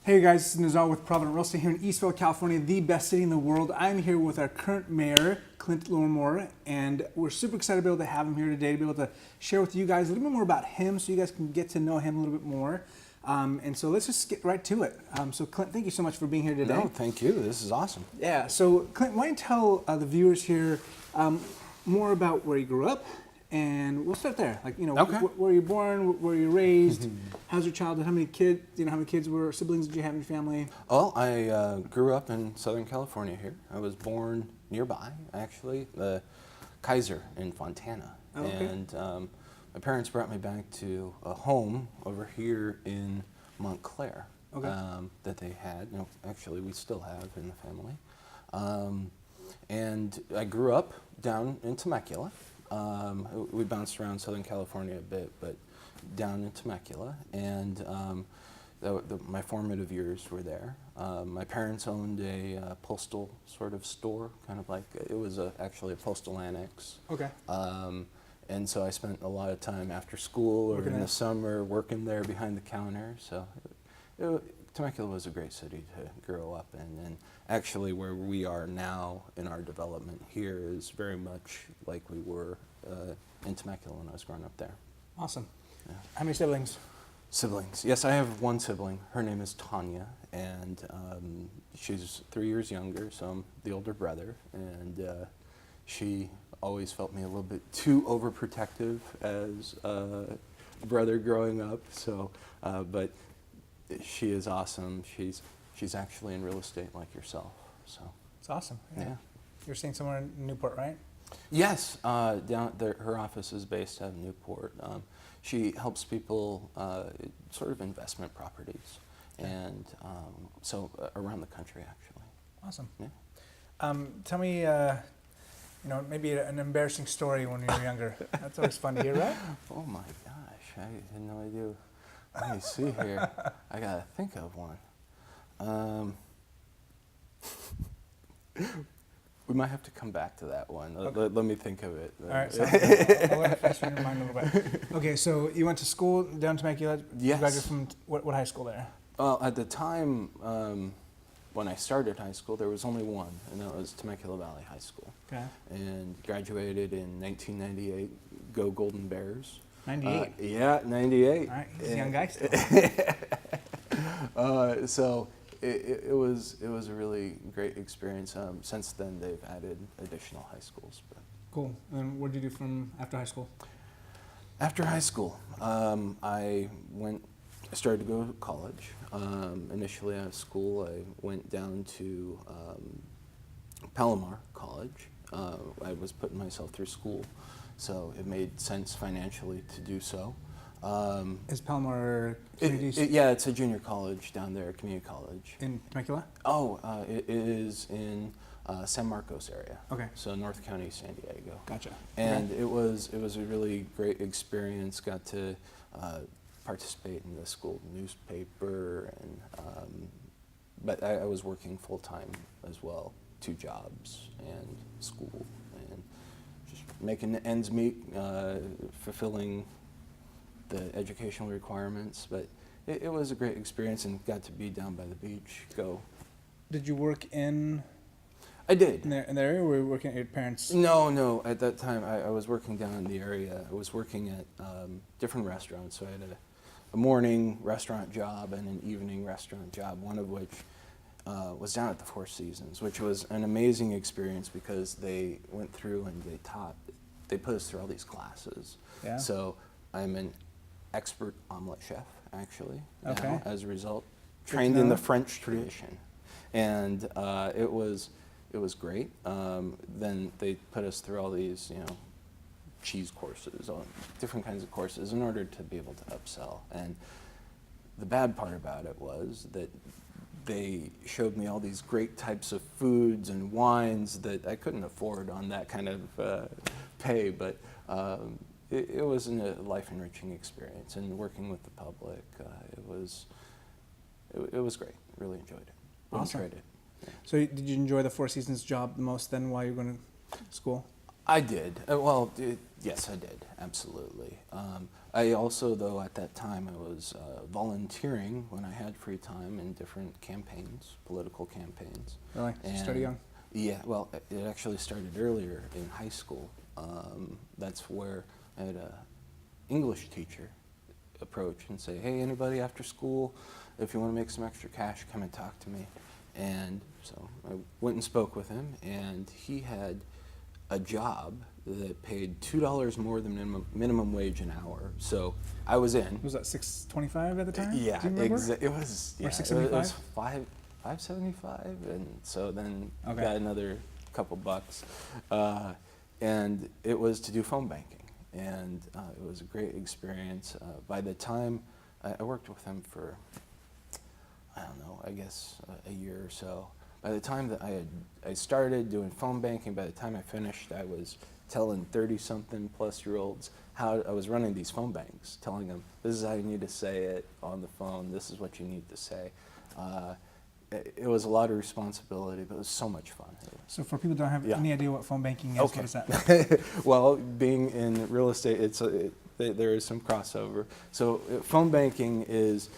Hey guys, this is Nazar with Provident Real Estate here in Eastvale, California, the best city in the world. I'm here with our current mayor, Clint Lorimore, and we're super excited to be able to have him here today to be able to share with you guys a little bit more about him so you guys can get to know him a little bit more. And so let's just get right to it. So Clint, thank you so much for being here today. No, thank you. This is awesome. Yeah, so Clint, why don't you tell the viewers here more about where you grew up? And we'll start there. Like, Okay. where were you born? Where were you raised? How's your childhood? How many kids? How many kids were siblings did you have in your family? Well, I grew up in Southern California here. I was born nearby, actually, the Kaiser in Fontana. Oh, okay. And my parents brought me back to a home over here in Montclair. Okay. That they had. Actually, we still have in the family. And I grew up down in Temecula. We bounced around Southern California a bit, but down in Temecula, and my formative years were there. My parents owned a postal sort of store, kind of like it was actually a postal annex. Okay. And so I spent a lot of time after school or Working in there. the summer working there behind the counter. So Temecula was a great city to grow up in, and actually where we are now in our development here is very much like we were in Temecula when I was growing up there. Awesome. Yeah. How many siblings? Siblings. Yes, I have one sibling. Her name is Tanya, and she's 3 years younger, so I'm the older brother, and she always felt me a little bit too overprotective as a brother growing up, so, but she is awesome. She's actually in real estate like yourself, so. It's awesome. Yeah. You're staying somewhere in Newport, right? Yes, down there, her office is based out of Newport. She helps people sort of investment properties, and so around the country actually. Awesome. Yeah. Tell me, maybe an embarrassing story when you were younger. That's always fun to hear, right? Oh my gosh, I had no idea. Let me see here. I gotta think of one. We might have to come back to that one. Okay. Let me think of it. All right, sounds good. I'll let it fast in your mind a little bit. Okay, so you went to school down Temecula. Yes. You graduated from what high school there? Well, at the time when I started high school, there was only one, and that was Temecula Valley High School. Okay. And graduated in 1998. Go Golden Bears. 98. Yeah, 98. All right, he's a young guy still. So it was a really great experience. Since then, they've added additional high schools. But Cool. And what did you do from after high school? after high school, I started to go to college. Initially out of school, I went down to Palomar College. I was putting myself through school, so it made sense financially to do so. Is Palomar Community Yeah, it's a junior college down there, community college. in Temecula? Oh, it is in San Marcos area. Okay. So North County, San Diego. Gotcha. And it was a really great experience. Got to participate in the school newspaper, and but I was working full time as well, 2 jobs and school, and just making ends meet, fulfilling the educational requirements. But it was a great experience, and got to be down by the beach. Did you work in I did. the area, or were you working at your parents'? No. At that time, I was working down in the area. I was working at different restaurants. So I had a morning restaurant job and an evening restaurant job, one of which was down at the Four Seasons, which was an amazing experience because they went through and they put us through all these classes. Yeah. So I'm an expert omelet chef, actually, Okay. now, as a result. Good to Trained in know. the French tradition. And it was great. Then they put us through all these, cheese courses, all different kinds of courses in order to be able to upsell. And the bad part about it was that they showed me all these great types of foods and wines that I couldn't afford on that kind of pay, but it was a life-enriching experience. And working with the public, it was great. Really enjoyed it. Awesome. Enjoyed it. So did you enjoy the Four Seasons job the most then while you were going to school? I did. Yes, I did. Absolutely. I also, though, at that time, I was volunteering when I had free time in different campaigns, political campaigns. Really? Started young? Yeah. Well, it actually started earlier in high school. That's where I had a English teacher approach and say, "Hey, anybody after school, if you want to make some extra cash, come and talk to me." And so I went and spoke with him, and he had a job that paid $2 more than minimum wage an hour. So I was in. Was that $6.25 at the time? Yeah, Do you remember? it was. Yeah, Or $6.75? it was $5.75, and so then Okay. got another couple bucks, and it was to do phone banking, and it was a great experience. By the time I worked with him for, I don't know, I guess a year or so. By the time that I started doing phone banking, by the time I finished, I was telling 30-something plus year olds how I was running these phone banks, telling them this is how you need to say it on the phone, this is what you need to say. It was a lot of responsibility, but it was so much fun. So for people who don't have Yeah. any idea what phone banking is, Okay. what is that? Well, being in real estate, there is some crossover. So phone banking is,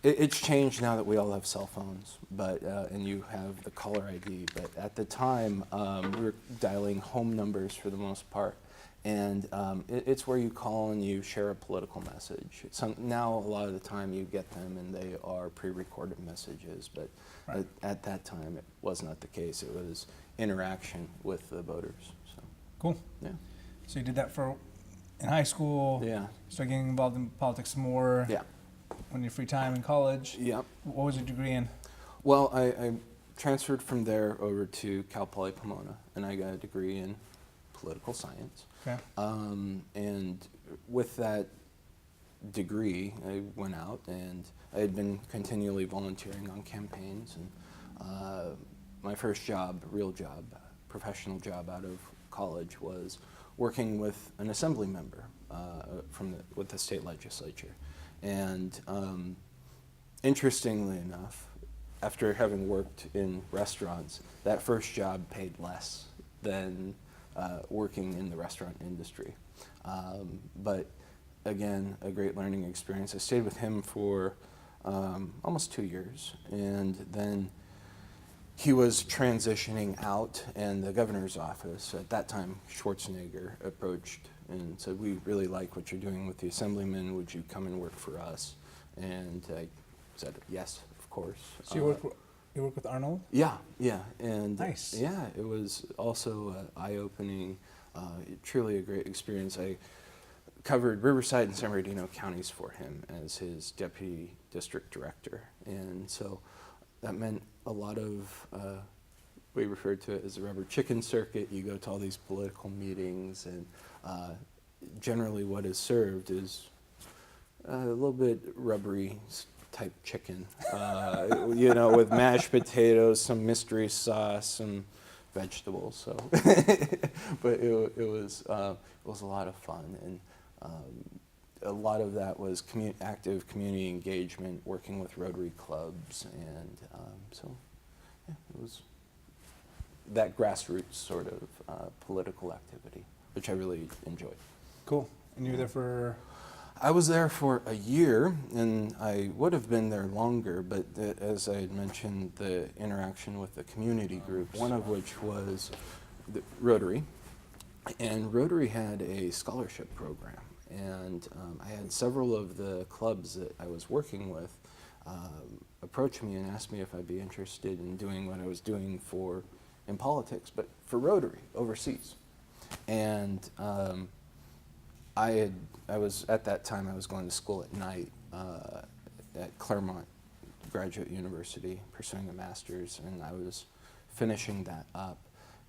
it's changed now that we all have cell phones, but and you have the caller ID. But at the time, we were dialing home numbers for the most part, and it's where you call and you share a political message. Now a lot of the time you get them and they are pre-recorded messages, but Right. at that time it was not the case. It was interaction with the voters. So Cool. yeah, So you did that in high school. yeah, Started getting involved in politics more. yeah. When your free time in college. Yeah. What was your degree in? Well, I transferred from there over to Cal Poly Pomona, and I got a degree in political science. Okay. And with that degree, I went out and I had been continually volunteering on campaigns. And my first job, real job, professional job out of college was working with an assembly member with the state legislature. And interestingly enough, after having worked in restaurants, that first job paid less than working in the restaurant industry. But again, a great learning experience. I stayed with him for almost 2 years, and then he was transitioning out, and the governor's office, at that time, Schwarzenegger, approached and said, "We really like what you're doing with the assemblyman. Would you come and work for us?" And I said, "Yes, of course." So you work with Arnold? Yeah, yeah, and Nice. yeah, it was also eye-opening, truly a great experience. I covered Riverside and San Bernardino counties for him as his deputy district director, and so that meant a lot of, we referred to it as the rubber chicken circuit. You go to all these political meetings, and generally what is served is a little bit rubbery type chicken, with mashed potatoes, some mystery sauce, some vegetables. So, but it was a lot of fun, and a lot of that was active community engagement, working with Rotary clubs, and so yeah, it was that grassroots sort of political activity, which I really enjoyed. Cool. And you were there for? I was there for a year, and I would have been there longer, but as I had mentioned, the interaction with the community groups, one of which was the Rotary, and Rotary had a scholarship program, and I had several of the clubs that I was working with approach me and ask me if I'd be interested in doing what I was doing in politics, but for Rotary overseas. And I was at that time, I was going to school at night at Claremont Graduate University, pursuing a master's, and I was finishing that up.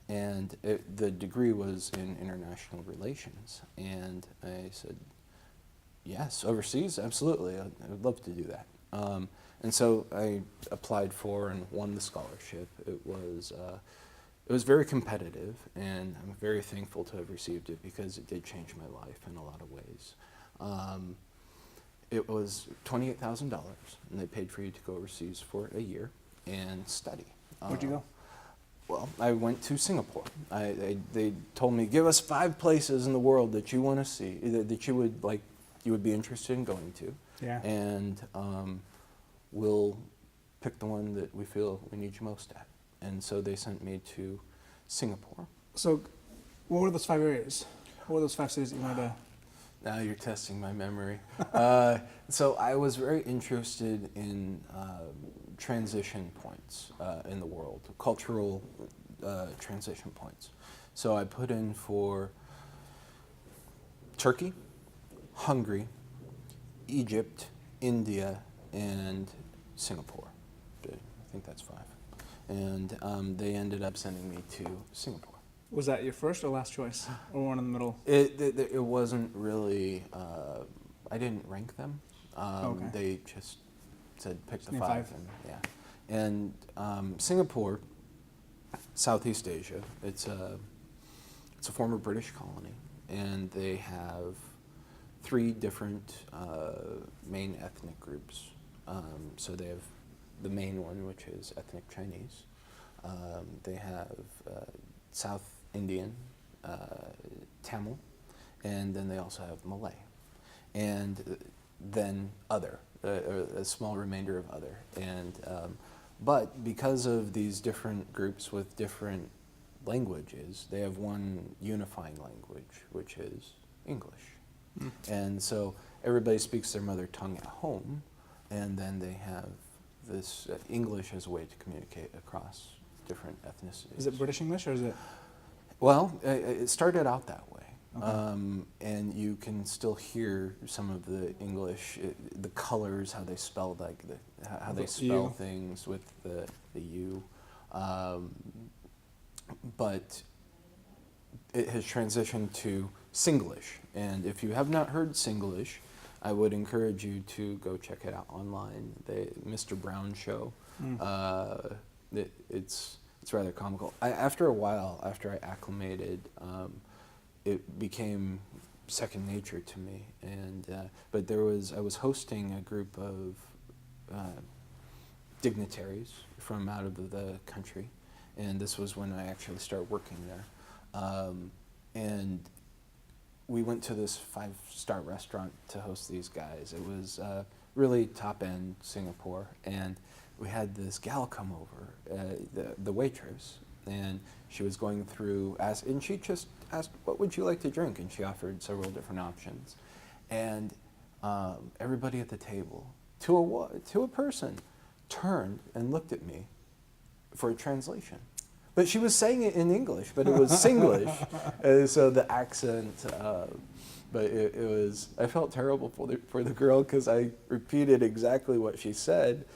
And the degree was in international relations, and I said, yes, overseas, absolutely, I would love to do that. And so I applied for and won the scholarship. It was very competitive, and I'm very thankful to have received it because it did change my life in a lot of ways. It was $28,000, and they paid for you to go overseas for a year and study. Where'd you go? Well, I went to Singapore. They told me, give us 5 places in the world that you want to see, that you would be interested in going to. Yeah. And we'll pick the one that we feel we need you most at. And so they sent me to Singapore. So what were those 5 areas? What were those 5 cities that you wanted to? Now you're testing my memory. So I was very interested in transition points in the world, cultural transition points. So I put in for Turkey, Hungary, Egypt, India, and Singapore. I think that's 5. And they ended up sending me to Singapore. Was that your first or last choice, or one in the middle? It wasn't really, I didn't rank them. Okay. They just said pick the Name 5. 5. And, yeah. And Singapore, Southeast Asia, it's a former British colony, and they have 3 different main ethnic groups. So they have the main one, which is ethnic Chinese. They have South Indian, Tamil, and then they also have Malay, and then other, a small remainder of other. And but because of these different groups with different languages, they have one unifying language, which is English. Mm. And so everybody speaks their mother tongue at home, and then they have this English as a way to communicate across different ethnicities. Is it British English or is it? Well, it started out that way. Okay. And you can still hear some of the English, the colors, how they spell how they spell U. things with the U. But it has transitioned to Singlish. And if you have not heard Singlish, I would encourage you to go check it out online. The Mr. Brown Show. Mm. It's rather comical. After a while, after I acclimated, it became second nature to me. And but I was hosting a group of dignitaries from out of the country, and this was when I actually started working there. And we went to this 5-star restaurant to host these guys. It was really top-end Singapore, and we had this gal come over, the waitress, and she was going through, and she just asked, what would you like to drink? And she offered several different options. And everybody at the table, to a person, turned and looked at me for a translation. But she was saying it in English, but it was Singlish. And so the accent, but it was, I felt terrible for the girl because I repeated exactly what she said.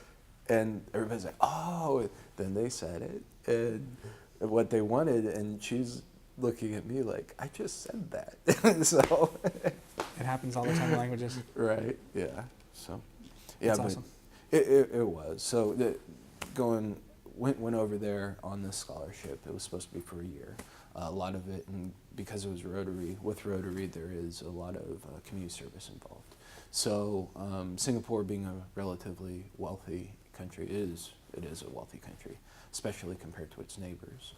And everybody's like, oh, then they said it, and what they wanted, and she's looking at me like, I just said that. So it happens all the time in languages. Right, yeah. So, yeah, that's but awesome. It was. So went over there on this scholarship. It was supposed to be for a year. A lot of it, and because it was Rotary, with Rotary there is a lot of community service involved. So Singapore, being a relatively wealthy country, it is a wealthy country, especially compared to its neighbors.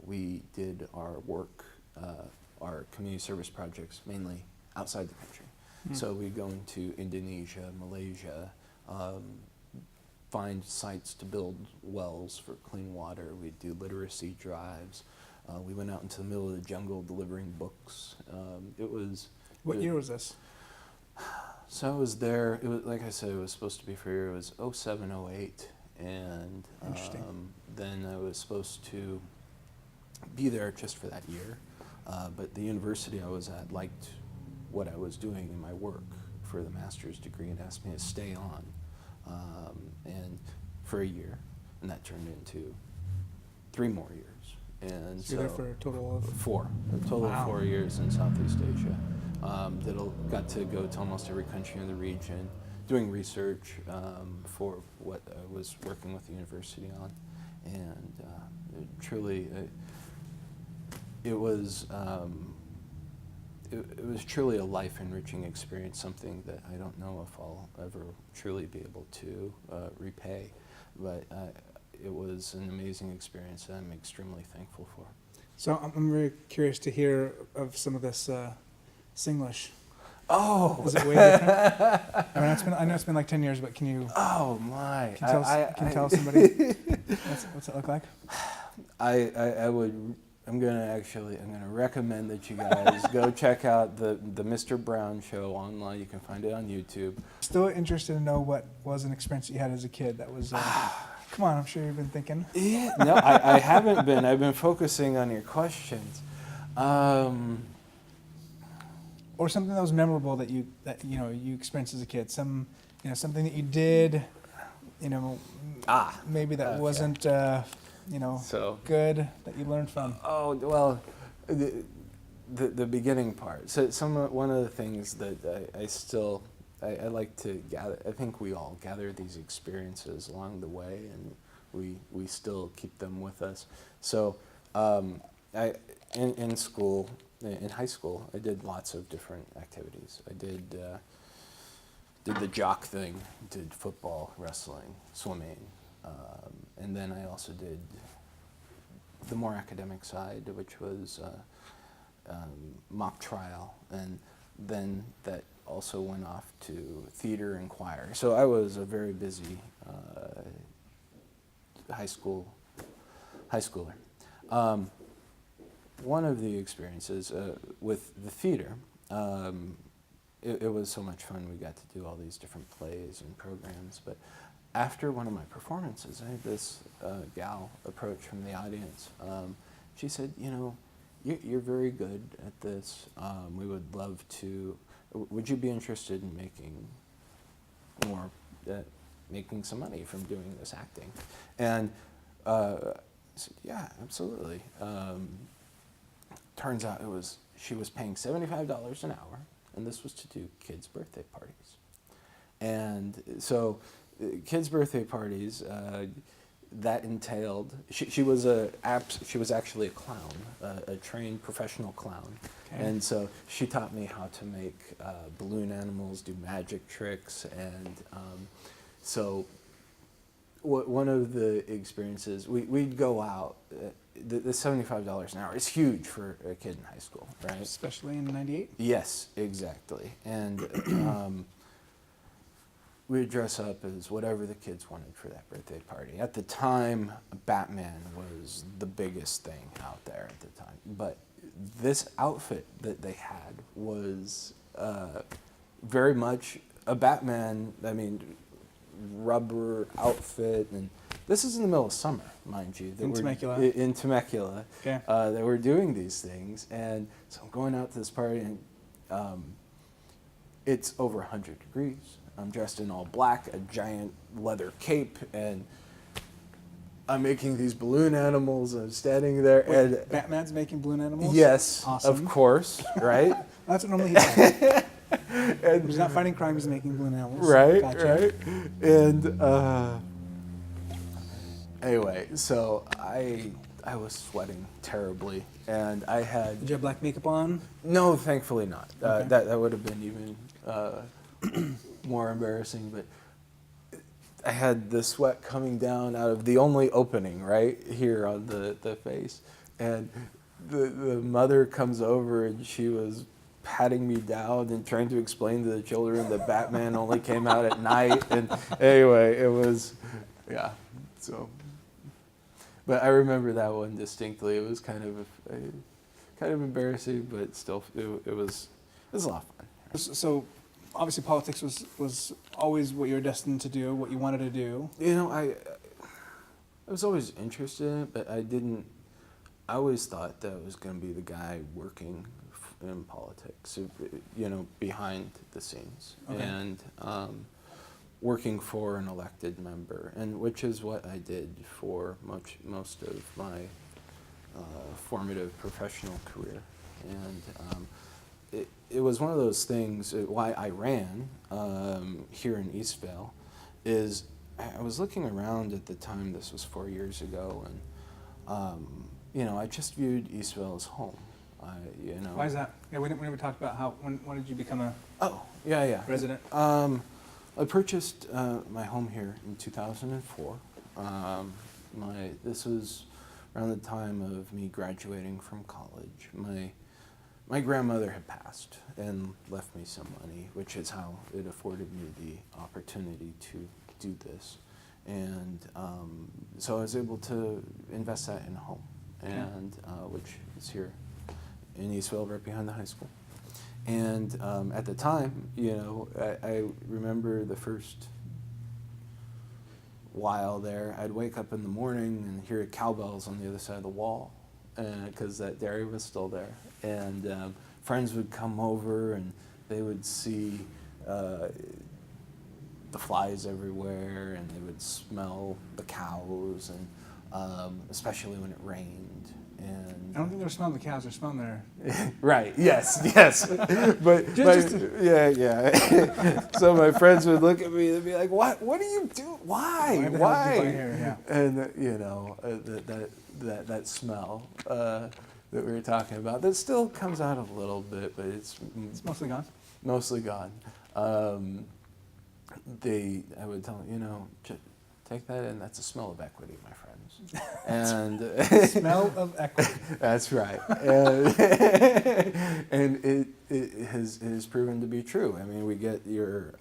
We did our work, our community service projects, mainly outside the country. Mm. So we go into Indonesia, Malaysia, find sites to build wells for clean water. We do literacy drives. We went out into the middle of the jungle delivering books. What year was this? So I was there, it was, like I said, it was supposed to be for a year. It was 07, 08, and then I was supposed to be there just for that year. But the university I was at liked what I was doing in my work for the master's degree and asked me to stay on and for a year, and that turned into 3 more years. And so you're there for a total of 4, a total wow. of 4 years in Southeast Asia. Got to go to almost every country in the region, doing research for what I was working with the university on, and it was truly a life-enriching experience, something that I don't know if I'll ever truly be able to repay, but it was an amazing experience that I'm extremely thankful for. So I'm very curious to hear of some of this Singlish. Oh, Is it way different? I know it's been like 10 years, but can you oh my! can you tell somebody what's it look like? I would. I'm gonna recommend that you guys go check out the Mr. Brown show online. You can find it on YouTube. Still interested to know what was an experience that you had as a kid that was. Come on, I'm sure you've been thinking. Yeah, no, I haven't been. I've been focusing on your questions. Or something that was memorable that you experienced as a kid. Something that you did, maybe that okay. wasn't So good that you learned from. Oh well, the beginning part. So one of the things that I like to gather. I think we all gather these experiences along the way, and we still keep them with us. So in school. In high school, I did lots of different activities. I did the jock thing, did football, wrestling, swimming, and then I also did the more academic side, which was mock trial, and then that also went off to theater and choir. So I was a very busy high schooler. One of the experiences with the theater, it was so much fun. We got to do all these different plays and programs. But after one of my performances, I had this gal approach from the audience. She said, you're very good at this. We would love to, would you be interested in making some money from doing this acting? And I said, yeah, absolutely. Turns out she was paying $75 an hour, and this was to do kids' birthday parties. And so, kids' birthday parties, that entailed. She was actually a clown, a trained professional clown, okay. And so she taught me how to make balloon animals, do magic tricks, and so. One of the experiences, we'd go out, the $75 an hour is huge for a kid in high school, right? Especially in '98? Yes, exactly. And we would dress up as whatever the kids wanted for that birthday party. At the time, Batman was the biggest thing out there at the time. But this outfit that they had was very much a Batman, rubber outfit, and this is in the middle of summer, mind you. In Temecula. In Temecula. Okay. That we're doing these things, and so I'm going out to this party, and it's over 100 degrees. I'm dressed in all black, a giant leather cape, and I'm making these balloon animals. I'm standing there, Wait, and Batman's making balloon animals? Yes, Awesome. of course, right? That's what normally he does. He's not fighting crime, he's making balloon animals. Right, Gotcha. right. And anyway, so I was sweating terribly, and I had. Did you have black makeup on? No, thankfully not. Okay. That would have been even more embarrassing. But I had the sweat coming down out of the only opening right here on the face, and the mother comes over, and she was patting me down and trying to explain to the children that Batman only came out at night. And anyway, it was, yeah. So, but I remember that one distinctly. It was kind of embarrassing, but still, it was a lot of fun. So, obviously, politics was always what you were destined to do, what you wanted to do. I was always interested in it, but I always thought that I was going to be the guy working in politics, behind the scenes, okay. And working for an elected member, and which is what I did for most of my formative professional career. And it was one of those things. Why I ran here in Eastvale is I was looking around at the time. This was 4 years ago, and I just viewed Eastvale as home. Why is that? Yeah, we never talked about when did you become a resident? I purchased my home here in 2004. This was around the time of me graduating from college. My grandmother had passed and left me some money, which is how it afforded me the opportunity to do this. And so I was able to invest that in a home, and which is here in Eastvale, right behind the high school. And at the time, I remember the first while there, I'd wake up in the morning and hear cowbells on the other side of the wall, because that dairy was still there. And friends would come over and they would see the flies everywhere, and they would smell the cows, and especially when it rained. And I don't think they're smelling the cows; they're smelling their. Right. Yes. Yes. but yeah. So my friends would look at me and be like, "What? What do you do? Why? Why?" Yeah. And that smell that we were talking about, that still comes out a little bit, but it's mostly gone. Mostly gone. I would tell them, take that in. That's a smell of equity, my friends. And smell of equity. That's right. And it has proven to be true. I mean, we get your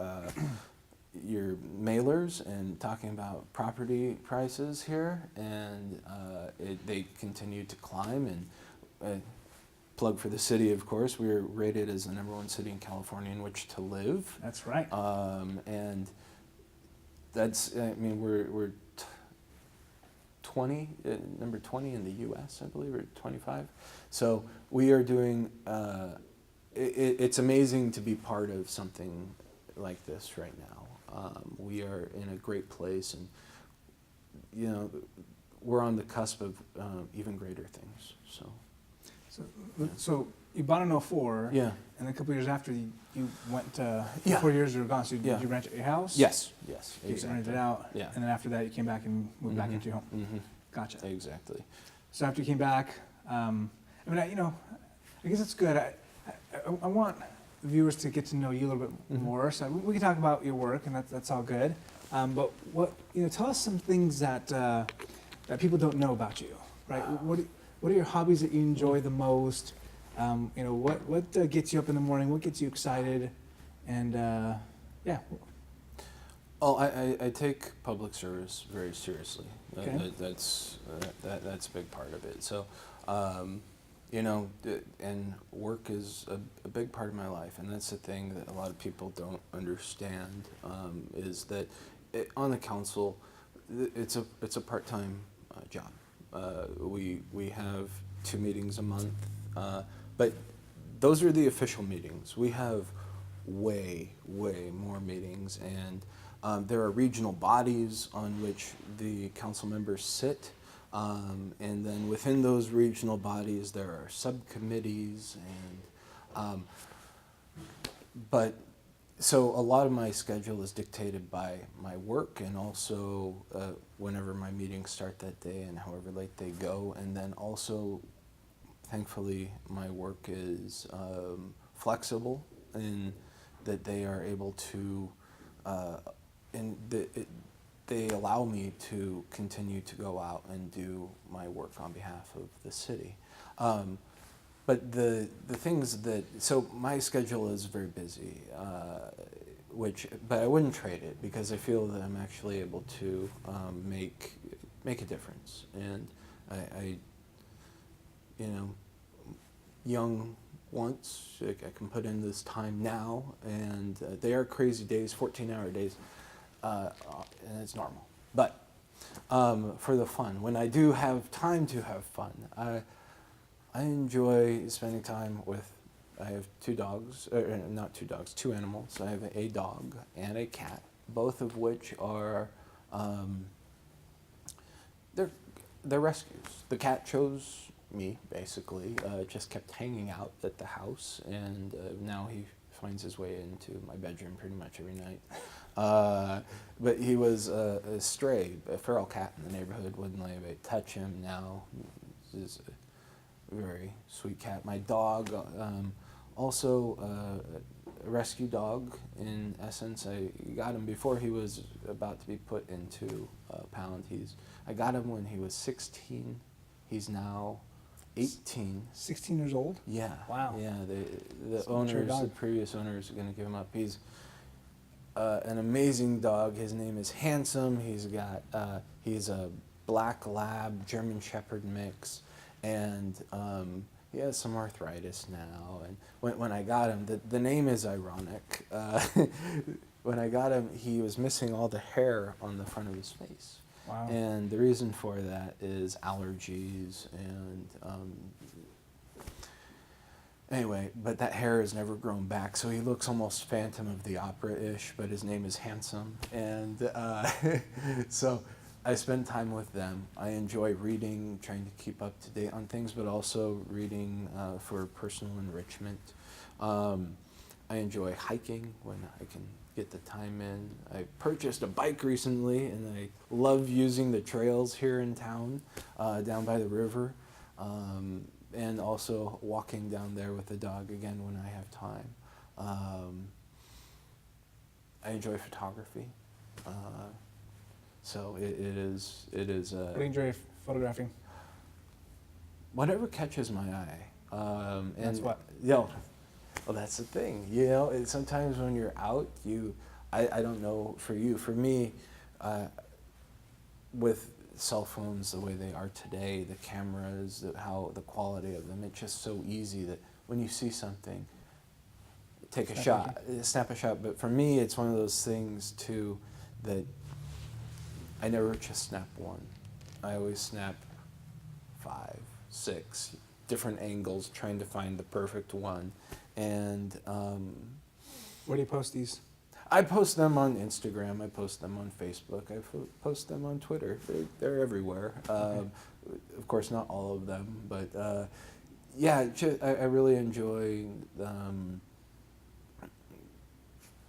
mailers and talking about property prices here, and they continue to climb. And plug for the city, of course. We were rated as the #1 city in California in which to live. That's right. And that's, I mean, we're 20, number 20 in the U.S., I believe, or 25. So we are doing, it's amazing to be part of something like this right now. We are in a great place, and, we're on the cusp of even greater things, so. So you bought in 04, Yeah. and then a couple of years after you went to, Yeah. 4 years you were gone, so Yeah. did you rent your house? Yes, You exactly. rented it out, Yeah. and then after that you came back and moved back into your home. Mm-hmm. Gotcha. Exactly. So after you came back, I guess it's good. I want viewers to get to know you a little bit more. So we can talk about your work, and that's all good. But tell us some things that that people don't know about you, right? What are your hobbies that you enjoy the most? What gets you up in the morning? What gets you excited? And yeah. Well, I take public service very seriously. Okay. That's a big part of it. So, and work is a big part of my life, and that's the thing that a lot of people don't understand, is that on the council, it's a part-time job. We have 2 meetings a month, but those are the official meetings. We have way more meetings, and there are regional bodies on which the council members sit, and then within those regional bodies there are subcommittees, and so a lot of my schedule is dictated by my work, and also whenever my meetings start that day and however late they go. And then also, thankfully, my work is flexible in that they are able to, they allow me to continue to go out and do my work on behalf of the city. But the things so my schedule is very busy, but I wouldn't trade it, because I feel that I'm actually able to make a difference. And I young once, I can put in this time now, and they are crazy days, 14-hour days, and it's normal. But for the fun, when I do have time to have fun, I enjoy spending time with, I have 2 dogs, not 2 dogs, 2 animals. I have a dog and a cat, both of which are, they're rescues. The cat chose me, basically, just kept hanging out at the house, and now he finds his way into my bedroom pretty much every night. But he was a stray, a feral cat in the neighborhood, wouldn't let anybody touch him. Now he's a very sweet cat. My dog, also rescue dog, in essence. I got him before he was about to be put into a pound. I got him when he was 16. He's now 18. 16 years old? Yeah. Wow. Yeah, That's a mature the dog. previous owners are going to give him up. He's an amazing dog. His name is Handsome. He's a black lab, German Shepherd mix, and he has some arthritis now. And when I got him, the name is ironic. When I got him, he was missing all the hair on the front of his face. Wow. And the reason for that is allergies and anyway, but that hair has never grown back, so he looks almost Phantom of the Opera-ish, but his name is Handsome. And so I spend time with them. I enjoy reading, trying to keep up to date on things, but also reading for personal enrichment. I enjoy hiking when I can get the time in. I purchased a bike recently, and I love using the trails here in town, down by the river, and also walking down there with the dog again when I have time. I enjoy photography, so it is. What do you enjoy photographing? Whatever catches my eye. And That's what? Well, that's the thing. Sometimes when you're out, I don't know for you. For me, with cell phones the way they are today, the cameras, the quality of them, it's just so easy that when you see something, take a shot, snap a shot. But for me, it's one of those things too that I never just snap one. I always snap 5, 6 different angles, trying to find the perfect one. And Where do you post these? I post them on Instagram. I post them on Facebook. I post them on Twitter. They're everywhere. Okay. Of course, not all of them, but yeah, I really enjoy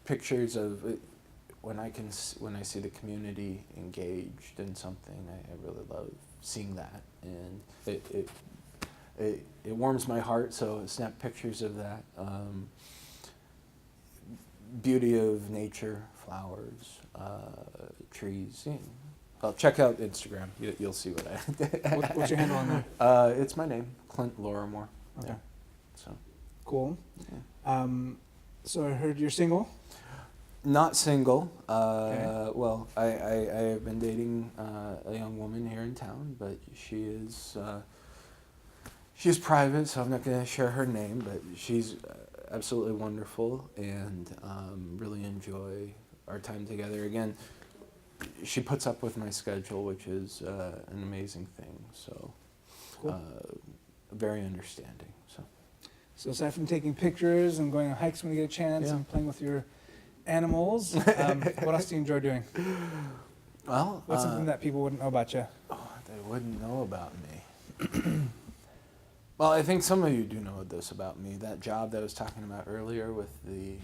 pictures of it. When I see the community engaged in something, I really love seeing that, and it warms my heart. So I snap pictures of that. Beauty of nature, flowers, trees. Well, check out Instagram. You'll see what I. What's your handle on there? It's my name, Clint Lorimore. Okay. Yeah. So. Cool. Yeah. So I heard you're single. Not single. Okay. Well, I have been dating a young woman here in town, but she's private, so I'm not going to share her name. But she's absolutely wonderful, and really enjoy our time together. Again, she puts up with my schedule, which is an amazing thing. So, Cool. Very understanding. So aside from taking pictures and going on hikes when you get a chance, Yeah. and playing with your animals, what else do you enjoy doing? Well, What's something that people wouldn't know about you? oh, they wouldn't know about me. Well, I think some of you do know this about me. That job that I was talking about earlier with the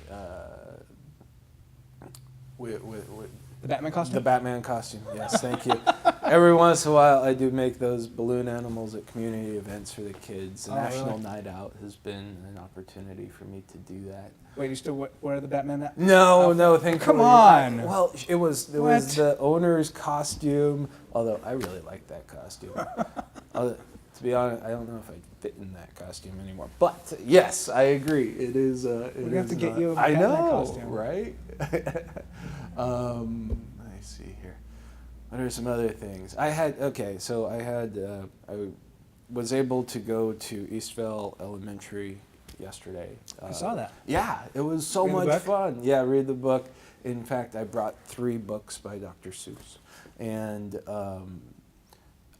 The Batman costume? the Batman costume. Yes, thank you. Every once in a while, I do make those balloon animals at community events for the kids. The Oh, National really? Night Out has been an opportunity for me to do that. Wait, you still wear the Batman? No, Oh, no, thankfully. come on. Well, it was What? the owner's costume. Although I really like that costume. To be honest, I don't know if I'd fit in that costume anymore. But yes, I agree. It is. We're gonna have to get you a I Batman know, costume. right? Let me see here. What are some other things? I was able to go to Eastvale Elementary yesterday. I saw that. Yeah, it was so Read the much book? fun. Yeah, read the book. In fact, I brought 3 books by Dr. Seuss. And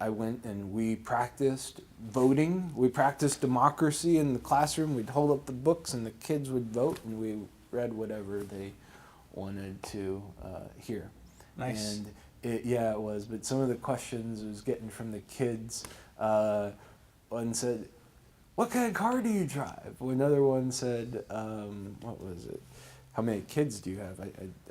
I went and we practiced voting. We practiced democracy in the classroom. We'd hold up the books and the kids would vote, and we read whatever they wanted to hear. Nice. And it was. But some of the questions I was getting from the kids, one said, "What kind of car do you drive?" Another one said, "What was it?" how many kids do you have? I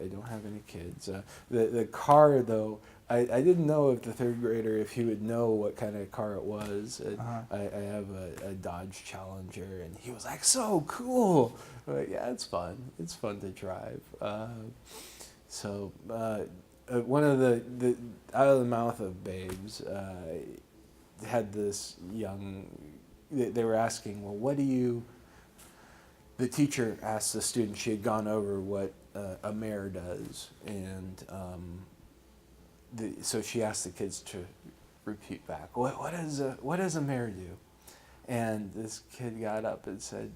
don't have any kids. The car, though, I didn't know if the third grader, if he would know what kind of car it was. I have a Dodge Challenger, and he was like, so cool. I'm like, yeah, it's fun. It's fun to drive. One of the out of the mouth of babes had this young, they were asking, well, what do you, the teacher asked the student, she had gone over what a mayor does, and so she asked the kids to repeat back, what does a mayor do? And this kid got up and said,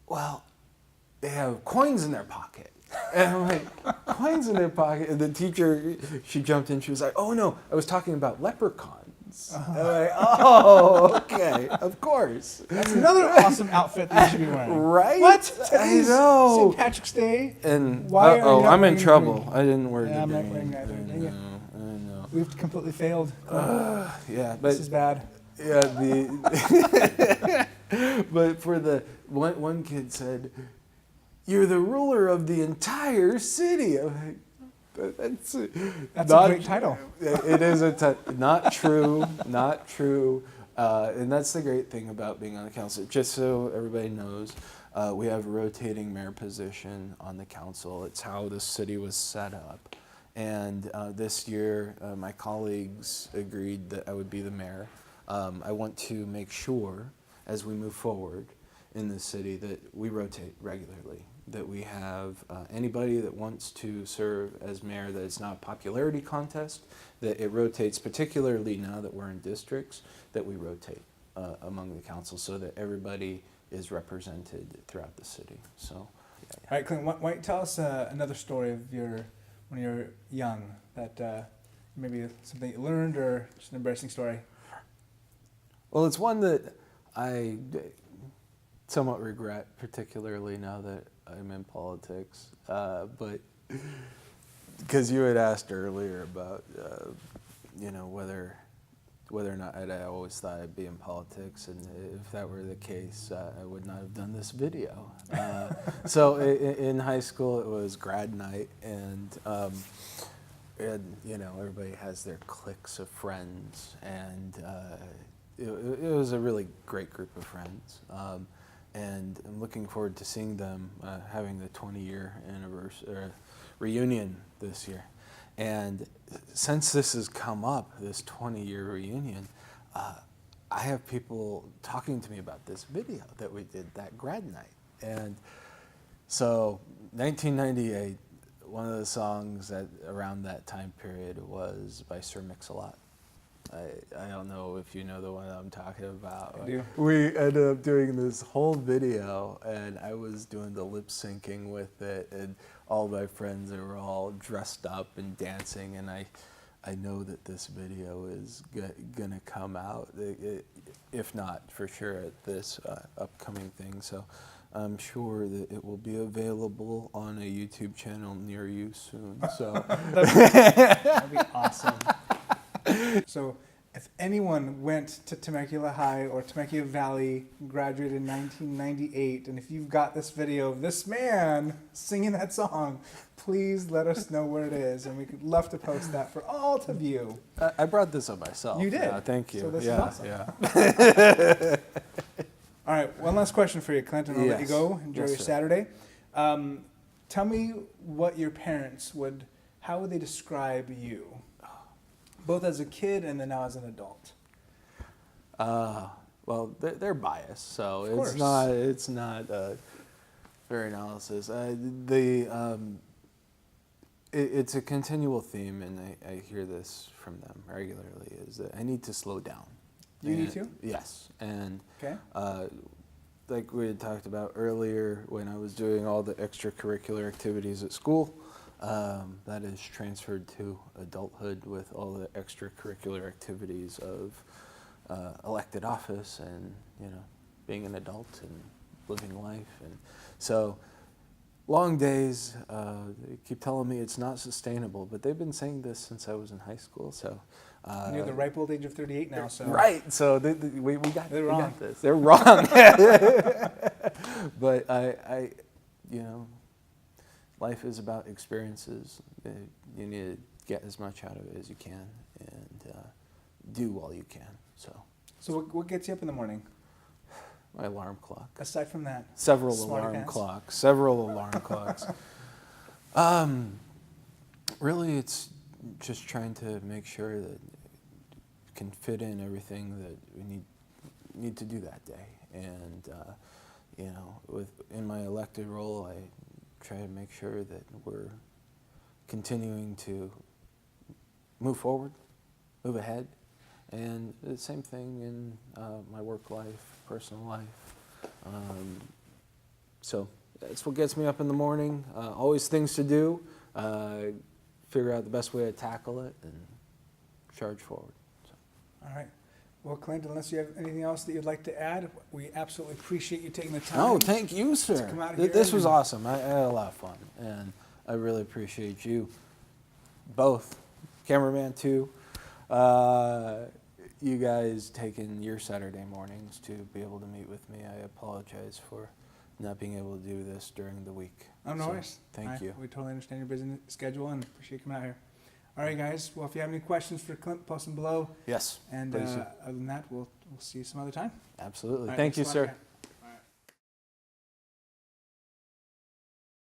well, they have coins in their pocket. And I'm like, coins in their pocket? And the teacher, she jumped in, she was like, oh no, I was talking about leprechauns. And I'm like, oh, okay, of course. That's another awesome outfit that you should be wearing. Right? What? I know. St. Patrick's Day. And why are you not I'm in wearing trouble. green? I didn't wear Yeah, the I'm not green. wearing that. I Dang it. know. We've completely failed. Yeah, but This is bad. yeah, but for the one kid said, "You're the ruler of the entire city." I'm like, that's a great title. It is not true, not true. And that's the great thing about being on the council. Just so everybody knows, we have a rotating mayor position on the council. It's how the city was set up. And this year, my colleagues agreed that I would be the mayor. I want to make sure, as we move forward in the city, that we rotate regularly, that we have anybody that wants to serve as mayor, that it's not a popularity contest, that it rotates, particularly now that we're in districts, that we rotate among the council so that everybody is represented throughout the city. So, yeah. All right, Clint, why don't you tell us another story of when you were young, that maybe something you learned or just an embarrassing story? Well, it's one that I somewhat regret, particularly now that I'm in politics. But because you had asked earlier about, whether or not I always thought I'd be in politics, and if that were the case, I would not have done this video. So in high school, it was grad night, and everybody has their cliques of friends, and it was a really great group of friends. And I'm looking forward to seeing them having the 20-year anniversary reunion this year. And since this has come up, this 20-year reunion, I have people talking to me about this video that we did that grad night. And so 1998, one of the songs that around that time period was by Sir Mix-a-Lot. I don't know if you know the one I'm talking about. I do. We ended up doing this whole video, and I was doing the lip syncing with it, and all my friends were all dressed up and dancing, and I know that this video is gonna come out, if not for sure at this upcoming thing. So I'm sure that it will be available on a YouTube channel near you soon. So That'd be awesome. So if anyone went to Temecula High or Temecula Valley, graduated in 1998, and if you've got this video of this man singing that song, please let us know where it is, and we could love to post that for all to view. I brought this up myself. You did? Thank you. So this is awesome. Yeah. All right, one last question for you, Clint, and I'll let you Yes. go. Enjoy Yes, your sir. Saturday. Tell me what your parents how would they describe you? Both as a kid and then now as an adult. Well, they're biased, so Of it's not fair analysis. It's a continual theme, and I hear this from them regularly, is that I need to slow down. You need to? Yes, and Okay. like we had talked about earlier, when I was doing all the extracurricular activities at school, that is transferred to adulthood with all the extracurricular activities of elected office and being an adult and living life. And so long days, they keep telling me it's not sustainable, but they've been saying this since I was in high school. So You're the ripe old age of 38 now, so. right. So we got They're wrong. this. They're wrong. But life is about experiences. You need to get as much out of it as you can and do all you can. So what gets you up in the morning? My alarm clock. Aside from that, Several smarty alarm pants? clocks. Several alarm clocks. Really, it's just trying to make sure that it can fit in everything that we need to do that day. And in my elected role, I try to make sure that we're continuing to move forward, move ahead, and the same thing in my work life, personal life. So that's what gets me up in the morning. Always things to do. Figure out the best way to tackle it and charge forward. So. All right. Well, Clint, unless you have anything else that you'd like to add, we absolutely appreciate you taking the time. No, thank you, sir. To come out here This was and- awesome. I had a lot of fun, and I really appreciate you both, cameraman too. You guys taking your Saturday mornings to be able to meet with me. I apologize for not being able to do this during the week. Oh, no So, worries. Thank you. We totally understand your busy schedule and appreciate you coming out here. All right, guys. Well, if you have any questions for Clint, post them below. Yes, And please do. other than that, we'll see you some other time. Absolutely. All right, Thank you, thanks a lot, sir. guy.